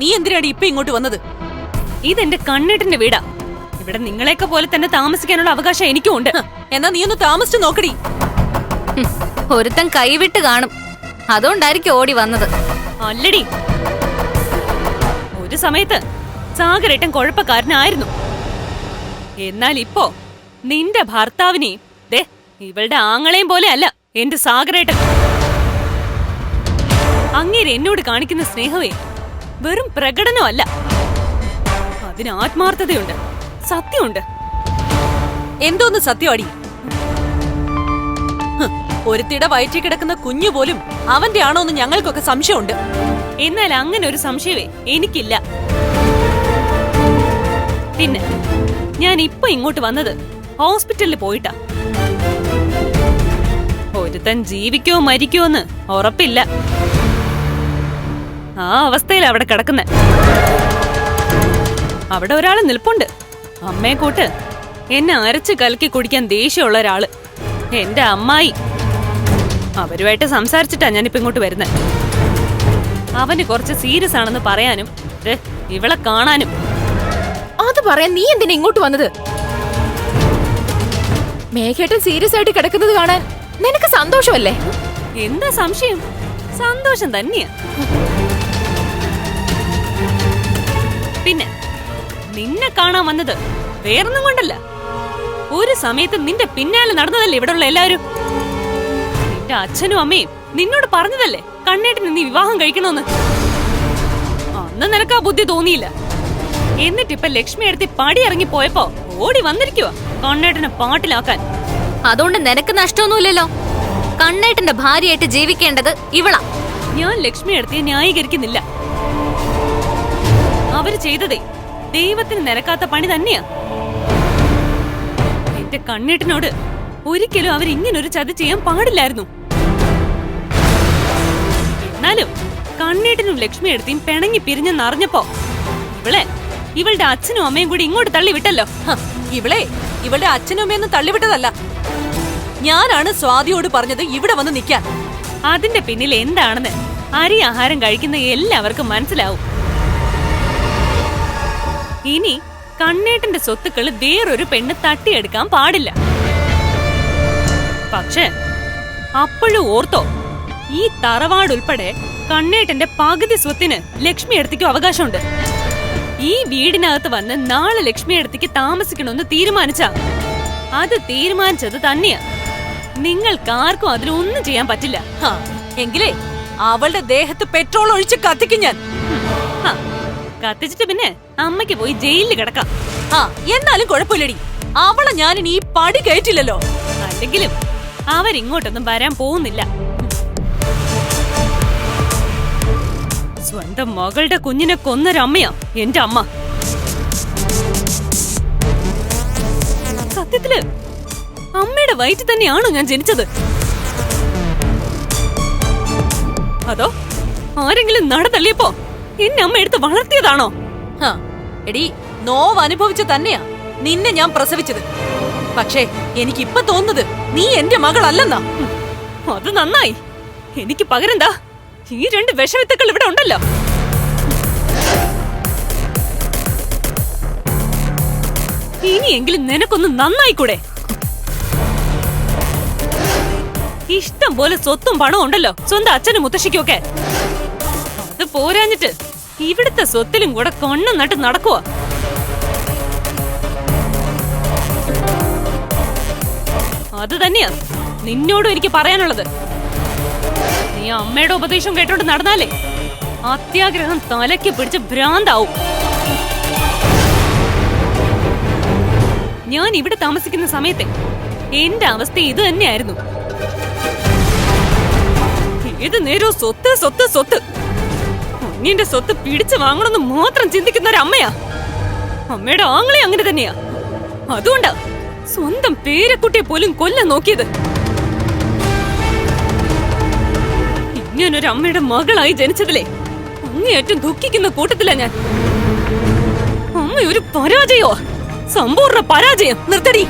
നീ എന്തിനാടി ഇപ്പൊ ഇങ്ങോട്ട് വന്നത്? ഇതെന്റെ കണ്ണേട്ടന്റെ വീടാ. ഇവിടെ നിങ്ങളെയൊക്കെ പോലെ തന്നെ താമസിക്കാനുള്ള അവകാശം എനിക്കും ഉണ്ട്. എന്നാ നീ ഒന്ന് താമസിച്ചു നോക്കടി. ഒരുത്തൻ കൈവിട്ട് കാണും, അതുകൊണ്ടായിരിക്കും ഓടി വന്നത്. അല്ലടി, ഒരു സമയത്ത് സാഗരേട്ടൻ കുഴപ്പക്കാരനായിരുന്നു. എന്നാൽ ഇപ്പോ നിന്റെ ഭർത്താവിനെയും ദേ ഇവളുടെ ആങ്ങളെയും പോലെ അല്ല എന്റെ സാഗരേട്ടൻ. അങ്ങേര് എന്നോട് കാണിക്കുന്ന സ്നേഹമേ വെറും പ്രകടനമല്ല, അതിന് ആത്മാർത്ഥതയുണ്ട്, സത്യമുണ്ട്. എന്തോന്ന് സത്യമാടി? ഒരുത്തിടെ വയറ്റിൽ കിടക്കുന്ന കുഞ്ഞു പോലും അവന്റെ ആണോന്ന് ഞങ്ങൾക്കൊക്കെ സംശയമുണ്ട്. എന്നാൽ അങ്ങനെ ഒരു സംശയമേ എനിക്കില്ല. പിന്നെ ഞാൻ ഇപ്പൊ ഇങ്ങോട്ട് വന്നത് ഹോസ്പിറ്റലിൽ പോയിട്ടാ. ഒരുത്തൻ ജീവിക്കോ മരിക്കോ എന്ന് ഉറപ്പില്ല. ആ അവസ്ഥയിൽ അവിടെ കിടക്കുന്നെ. അവിടെ ഒരാള് നിൽപ്പുണ്ട്, അമ്മയെ കൂട്ട് എന്നെ അരച്ച് കലക്കി കുടിക്കാൻ ദേഷ്യമുള്ള ഒരാള്, എന്റെ അമ്മായി. അവരുമായിട്ട് സംസാരിച്ചിട്ടാ ഞാനിപ്പോ ഇങ്ങോട്ട് വരുന്നത്. അവന് കുറച്ച് സീരിയസ് ആണെന്ന് പറയാനും ഇവളെ കാണാനും. അത് പറയാൻ നീ എന്തിനാ ഇങ്ങോട്ട് വന്നത്? മേഘേട്ടൻ സീരിയസ് ആയിട്ട് കിടക്കുന്നത് കാണാൻ നിനക്ക് സന്തോഷമല്ലേ? എന്താ സംശയം? സന്തോഷം തന്നെയാ. പിന്നെ നിന്നെ കാണാൻ വന്നത് വേറൊന്നും കൊണ്ടല്ല. ഒരു സമയത്ത് നിന്റെ പിന്നാലെ നടന്നതല്ലേ ഇവിടെയുള്ള എല്ലാവരും. നിന്റെ അച്ഛനും അമ്മയും നിന്നോട് പറഞ്ഞതല്ലേ കണ്ണേട്ടന് നീ വിവാഹം കഴിക്കണമെന്ന്. അന്ന് നിനക്ക് ആ ബുദ്ധി തോന്നിയില്ല. എന്നിട്ടിപ്പൊ ലക്ഷ്മി എടുത്തി പടി ഇറങ്ങി പോയപ്പോ ഓടി വന്നിരിക്കുവാ കണ്ണേട്ടനെ പാട്ടിലാക്കാൻ. അതുകൊണ്ട് നിനക്ക് നഷ്ടമൊന്നുമില്ലല്ലോ. കണ്ണേട്ടന്റെ ഭാര്യയായിട്ട് ജീവിക്കേണ്ടത് ഇവളാ. ഞാൻ ലക്ഷ്മി എടുത്തിയെ ന്യായീകരിക്കുന്നില്ല. അവര് ചെയ്തതേ ദൈവത്തിന് നിരക്കാത്ത പണി തന്നെയാ. എന്റെ കണ്ണേട്ടനോട് ഒരിക്കലും അവർ ഇങ്ങനൊരു ചതി ചെയ്യാൻ പാടില്ലായിരുന്നു. എന്നാലും കണ്ണേട്ടനും ലക്ഷ്മി എടുത്തിയും പിണങ്ങി പിരിഞ്ഞെന്നറിഞ്ഞപ്പോ ഇവളുടെ അച്ഛനും അമ്മയും കൂടി ഇങ്ങോട്ട് തള്ളിവിട്ടല്ലോ. ഇവളുടെ അച്ഛനും അമ്മയൊന്നും തള്ളിവിട്ടതല്ല. ഞാനാണ് സ്വാതിയോട് പറഞ്ഞത് ഇവിടെ വന്ന് നിൽക്കാൻ. അതിന്റെ പിന്നിൽ എന്താണെന്ന് അരി ആഹാരം കഴിക്കുന്ന എല്ലാവർക്കും മനസ്സിലാവും. ഇനി കണ്ണേട്ടന്റെ സ്വത്തുക്കള് വേറൊരു പെണ്ണ് തട്ടിയെടുക്കാൻ പാടില്ല. പക്ഷേ അപ്പോഴും ഓർത്തോ, ഈ തറവാടുൾപ്പെടെ കണ്ണേട്ടന്റെ പകുതി സ്വത്തിന് ലക്ഷ്മി എടുത്തിക്കും അവകാശമുണ്ട്. ഈ വീടിനകത്ത് വന്ന് നാളെ ലക്ഷ്മി എടുത്തിക്ക് താമസിക്കണമെന്ന് തീരുമാനിച്ച അത് തീരുമാനിച്ചത് തന്നെയാ. നിങ്ങൾക്കാർക്കും അതിലൊന്നും ചെയ്യാൻ പറ്റില്ല. എങ്കിലേ അവളുടെ ദേഹത്ത് പെട്രോൾ ഒഴിച്ച് കത്തിക്കും ഞാൻ. കത്തിച്ചിട്ട് പിന്നെ അമ്മയ്ക്ക് പോയി ജയിലിൽ കിടക്കാം. എന്നാലും കുഴപ്പമില്ലടി, അവളെ ഞാനിനി ഈ പടി കയറ്റില്ലല്ലോ. അല്ലെങ്കിലും അവരിങ്ങോട്ടൊന്നും വരാൻ പോകുന്നില്ല. സ്വന്തം മകളുടെ കുഞ്ഞിനെ കൊന്നൊരമ്മയാ എന്റെ അമ്മ. സത്യത്തില് അമ്മയുടെ വയറ്റിൽ തന്നെയാണോ ഞാൻ ജനിച്ചത്? അതോ ആരെങ്കിലും നടതള്ളിയപ്പോ എന്നെ അമ്മ എടുത്ത് വളർത്തിയതാണോ? എടി, നോവ് അനുഭവിച്ചു തന്നെയാ നിന്നെ ഞാൻ പ്രസവിച്ചത്. പക്ഷേ എനിക്കിപ്പൊ തോന്നുന്നത് നീ എന്റെ മകളല്ലെന്നാ. അത് നന്നായി. എനിക്ക് പകരെന്താ ഈ രണ്ട് വിഷവിത്തുക്കൾ ഇവിടെ ഉണ്ടല്ലോ. ഇനിയെങ്കിലും നിനക്കൊന്ന് നന്നായിക്കൂടെ? ഇഷ്ടം പോലെ സ്വത്തും പണവും ഉണ്ടല്ലോ സ്വന്തം അച്ഛനും മുത്തശ്ശിക്കും ഒക്കെ. അത് പോരാഞ്ഞിട്ട് ഇവിടുത്തെ സ്വത്തിലും കൂടെ കൊണ്ണം നട്ട് നടക്കുവാ. അത് തന്നെയാ നിന്നോടും എനിക്ക് പറയാനുള്ളത്. നീ അമ്മയുടെ ഉപദേശം കേട്ടോണ്ട് നടന്നാലേ അത്യാഗ്രഹം തലയ്ക്ക് പിടിച്ച് ഭ്രാന്താവും. ഞാൻ ഇവിടെ താമസിക്കുന്ന സമയത്തെ എന്റെ അവസ്ഥ ഇത് തന്നെയായിരുന്നു. ഏത് നേരവും സ്വത്ത് സ്വത്ത് സ്വത്ത്. കുഞ്ഞിന്റെ സ്വത്ത് പിടിച്ചു വാങ്ങണമെന്ന് മാത്രം ചിന്തിക്കുന്ന ഒരു അമ്മയാ. അമ്മയുടെ ആങ്ങളെ അങ്ങനെ തന്നെയാ. അതുകൊണ്ടാ സ്വന്തം പേരക്കുട്ടിയെ പോലും കൊല്ലാൻ നോക്കിയത്. ഇങ്ങനൊരു അമ്മയുടെ മകളായി ജനിച്ചതിലെ അങ്ങേയറ്റം ദുഃഖിക്കുന്ന കൂട്ടത്തിലാ ഞാൻ. അമ്മ ഒരു പരാജയോ, സമ്പൂർണ്ണ പരാജയം. നിർത്തടി.